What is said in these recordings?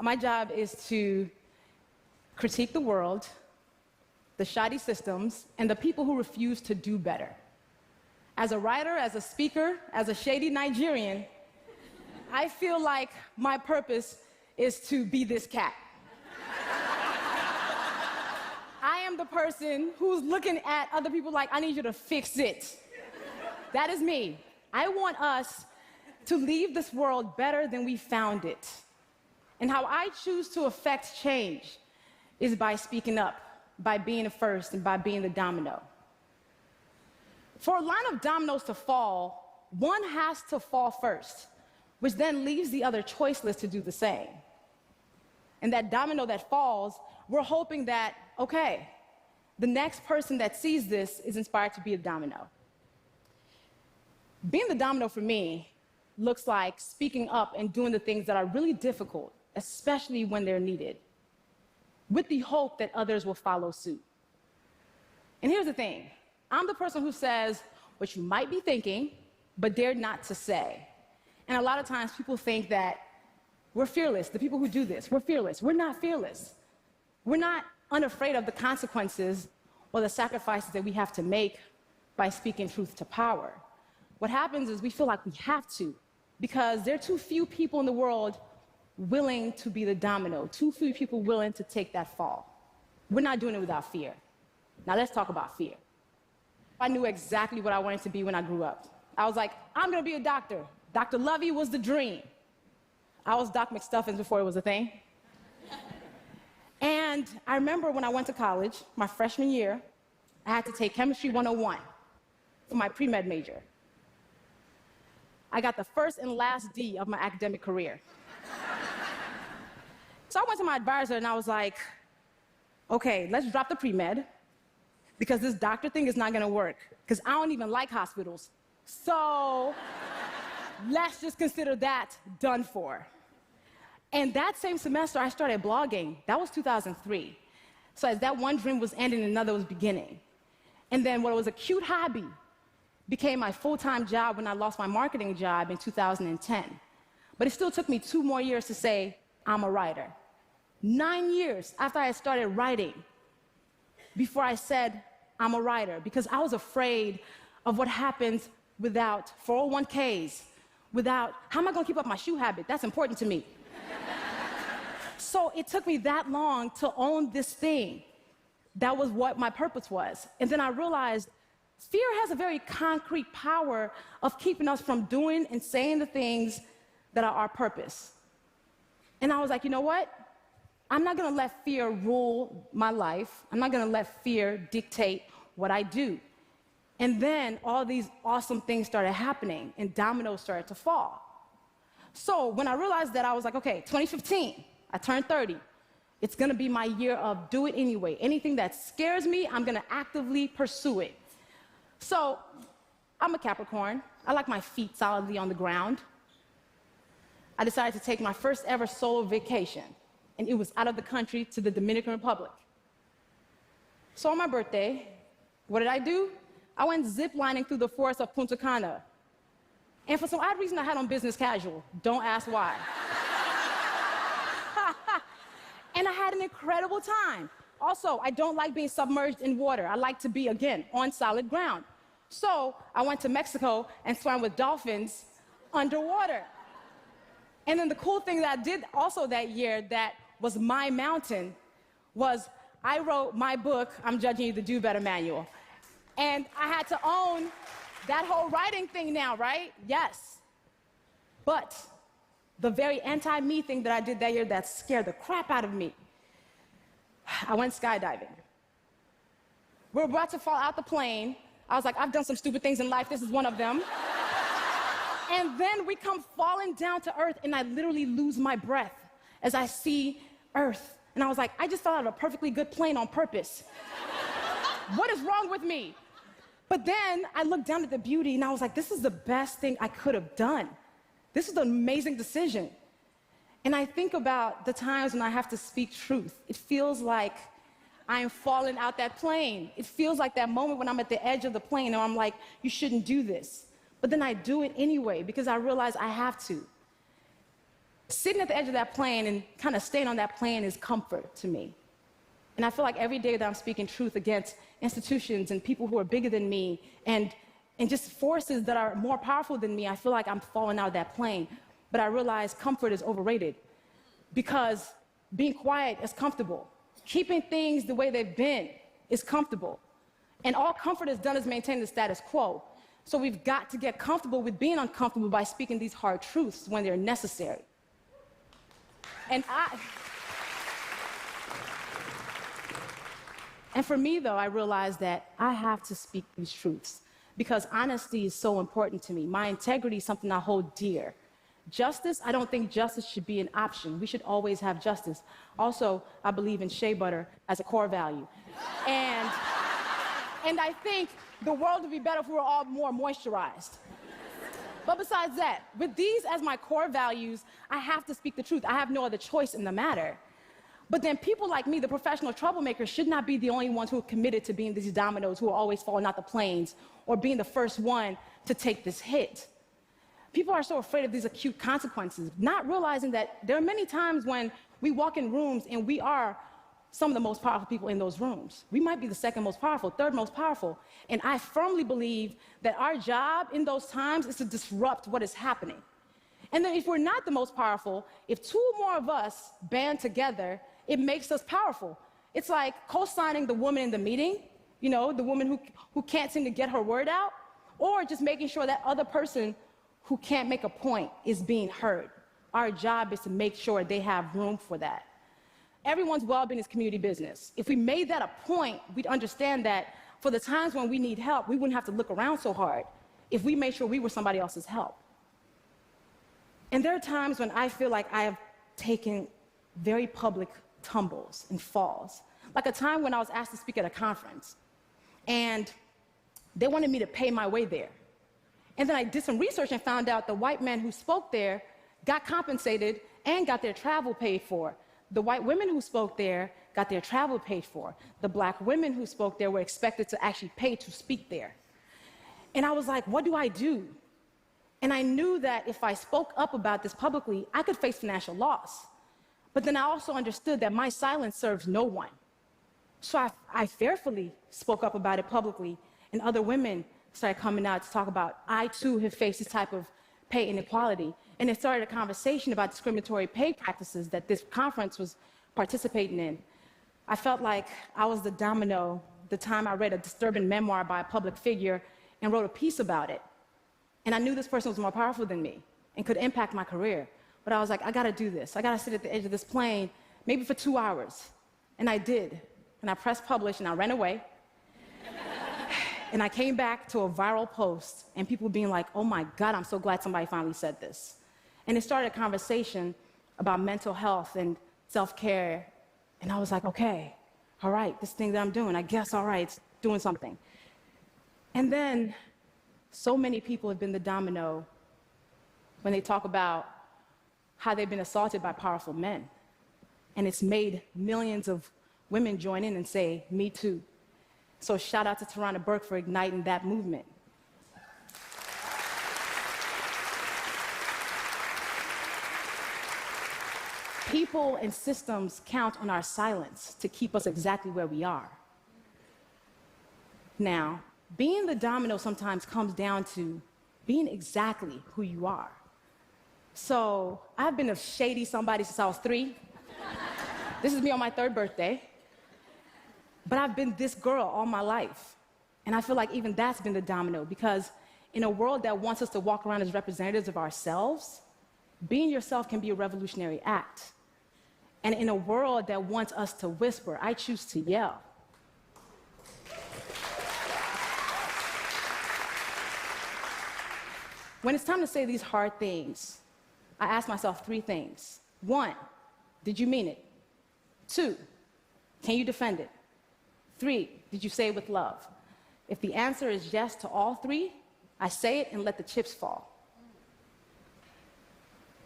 My job is to critique the world, the shoddy systems, and the people who refuse to do better. As a writer, as a speaker, as a shady Nigerian, I feel like my purpose is to be this cat. I am the person who's looking at other people like, I need you to fix it. That is me. I want us to leave this world better than we found it. And how I choose to affect change is by speaking up, by being the first, and by being the domino. For a line of dominoes to fall, one has to fall first, which then leaves the other choiceless to do the same. And that domino that falls, we're hoping that, okay, the next person that sees this is inspired to be a domino. Being the domino for me looks like speaking up and doing the things that are really difficult, especially when they're needed, with the hope that others will follow suit. And here's the thing. I'm the person who says what you might be thinking, but dare not to say. And a lot of times people think that we're fearless. The people who do this, we're fearless. We're not fearless. We're not unafraid of the consequences or the sacrifices that we have to make by speaking truth to power. What happens is we feel like we have to, because there are too few people in the world willing to be the domino, too few people willing to take that fall. We're not doing it without fear. Now let's talk about fear. I knew exactly what I wanted to be when I grew up. I was like, I'm gonna be a doctor. Dr. Luvvie was the dream. I was Doc McStuffins before it was a thing. And I remember when I went to college, my freshman year, I had to take Chemistry 101 for my pre-med major. I got the first and last D of my academic career. So I went to my advisor and I was like, okay, let's drop the pre-med because this doctor thing is not gonna work because I don't even like hospitals. So let's just consider that done for. And that same semester, I started blogging. That was 2003. So as that one dream was ending, another was beginning. And then what was a cute hobby became my full-time job when I lost my marketing job in 2010. But it still took me 2 more years to say, I'm a writer. 9 years after I started writing before I said, I'm a writer, because I was afraid of what happens without 401ks, without, how am I gonna keep up my shoe habit? That's important to me. So it took me that long to own this thing. That was what my purpose was. And then I realized fear has a very concrete power of keeping us from doing and saying the things that are our purpose. And I was like, you know what? I'm not gonna let fear rule my life. I'm not gonna let fear dictate what I do. And then all these awesome things started happening and dominoes started to fall. So when I realized that, I was like, okay, 2015, I turned 30. It's gonna be my year of do it anyway. Anything that scares me, I'm gonna actively pursue it. So I'm a Capricorn. I like my feet solidly on the ground. I decided to take my first ever solo vacation, and it was out of the country to the Dominican Republic. So on my birthday, what did I do? I went ziplining through the forest of Punta Cana. And for some odd reason, I had on business casual. Don't ask why. And I had an incredible time. Also, I don't like being submerged in water. I like to be, again, on solid ground. So I went to Mexico and swam with dolphins underwater. And then the cool thing that I did also that year that was my mountain was I wrote my book, I'm Judging You to Do Better manual. And I had to own that whole writing thing now, right? Yes. But the very anti-me thing that I did that year that scared the crap out of me, I went skydiving. We're about to fall out the plane. I was like, I've done some stupid things in life. This is one of them. And then we come falling down to earth, and I literally lose my breath as I see earth. And I was like, I just fell out of a perfectly good plane on purpose. What is wrong with me? But then I looked down at the beauty, and I was like, this is the best thing I could have done. This is an amazing decision. And I think about the times when I have to speak truth. It feels like I am falling out that plane. It feels like that moment when I'm at the edge of the plane, and I'm like, you shouldn't do this. But then I do it anyway because I realize I have to. Sitting at the edge of that plane and kind of staying on that plane is comfort to me. And I feel like every day that I'm speaking truth against institutions and people who are bigger than me and just forces that are more powerful than me, I feel like I'm falling out of that plane. But I realize comfort is overrated because being quiet is comfortable. Keeping things the way they've been is comfortable. And all comfort has done is maintain the status quo. So we've got to get comfortable with being uncomfortable by speaking these hard truths when they're necessary. And for me, though, I realized that I have to speak these truths because honesty is so important to me. My integrity is something I hold dear. Justice, I don't think justice should be an option. We should always have justice. Also, I believe in shea butter as a core value. And I think the world would be better if we were all more moisturized. But besides that, with these as my core values, I have to speak the truth. I have no other choice in the matter. But then people like me, the professional troublemakers, should not be the only ones who are committed to being these dominoes who are always falling out the planes or being the first one to take this hit. People are so afraid of these acute consequences, not realizing that there are many times when we walk in rooms and we are some of the most powerful people in those rooms. We might be the second most powerful, third most powerful. And I firmly believe that our job in those times is to disrupt what is happening. And then if we're not the most powerful, if two or more of us band together, it makes us powerful. It's like co-signing the woman in the meeting, you know, the woman who can't seem to get her word out, or just making sure that other person who can't make a point is being heard. Our job is to make sure they have room for that. Everyone's well-being is community business. If we made that a point, we'd understand that for the times when we need help, we wouldn't have to look around so hard if we made sure we were somebody else's help. And there are times when I feel like I have taken very public tumbles and falls. Like a time when I was asked to speak at a conference, and they wanted me to pay my way there. And then I did some research and found out the white men who spoke there got compensated and got their travel paid for. The white women who spoke there got their travel paid for. The black women who spoke there were expected to actually pay to speak there. And I was like, what do I do? And I knew that if I spoke up about this publicly, I could face financial loss. But then I also understood that my silence serves no one. So I fearfully spoke up about it publicly, and other women started coming out to talk about, I too have faced this type of pay inequality. And it started a conversation about discriminatory pay practices that this conference was participating in. I felt like I was the domino the time I read a disturbing memoir by a public figure and wrote a piece about it. And I knew this person was more powerful than me and could impact my career. But I was like, I gotta do this. I gotta sit at the edge of this plane, maybe for 2 hours. And I did. And I pressed publish and I ran away. And I came back to a viral post and people being like, oh my God, I'm so glad somebody finally said this. And it started a conversation about mental health and self-care. And I was like, okay, all right, this thing that I'm doing, I guess, all right, it's doing something. And then so many people have been the domino when they talk about how they've been assaulted by powerful men. And it's made millions of women join in and say, me too. So shout out to Tarana Burke for igniting that movement. People and systems count on our silence to keep us exactly where we are. Now, being the domino sometimes comes down to being exactly who you are. So I've been a shady somebody since I was 3. This is me on my 3rd birthday. But I've been this girl all my life. And I feel like even that's been the domino, because in a world that wants us to walk around as representatives of ourselves, being yourself can be a revolutionary act. And in a world that wants us to whisper, I choose to yell. When it's time to say these hard things, I ask myself 3 things. 1, did you mean it? 2, can you defend it? 3, did you say it with love? If the answer is yes to all 3, I say it and let the chips fall.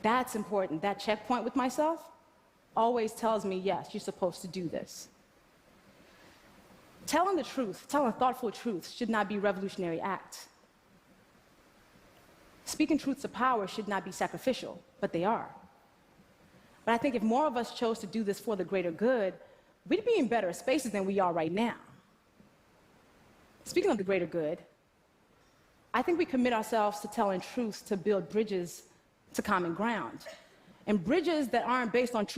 That's important. That checkpoint with myself always tells me, yes, you're supposed to do this. Telling the truth, telling thoughtful truth should not be a revolutionary act. Speaking truth to power should not be sacrificial, but they are. But I think if more of us chose to do this for the greater good, we'd be in better spaces than we are right now. Speaking of the greater good, I think we commit ourselves to telling truths to build bridges to common ground. And bridges that aren't based on truth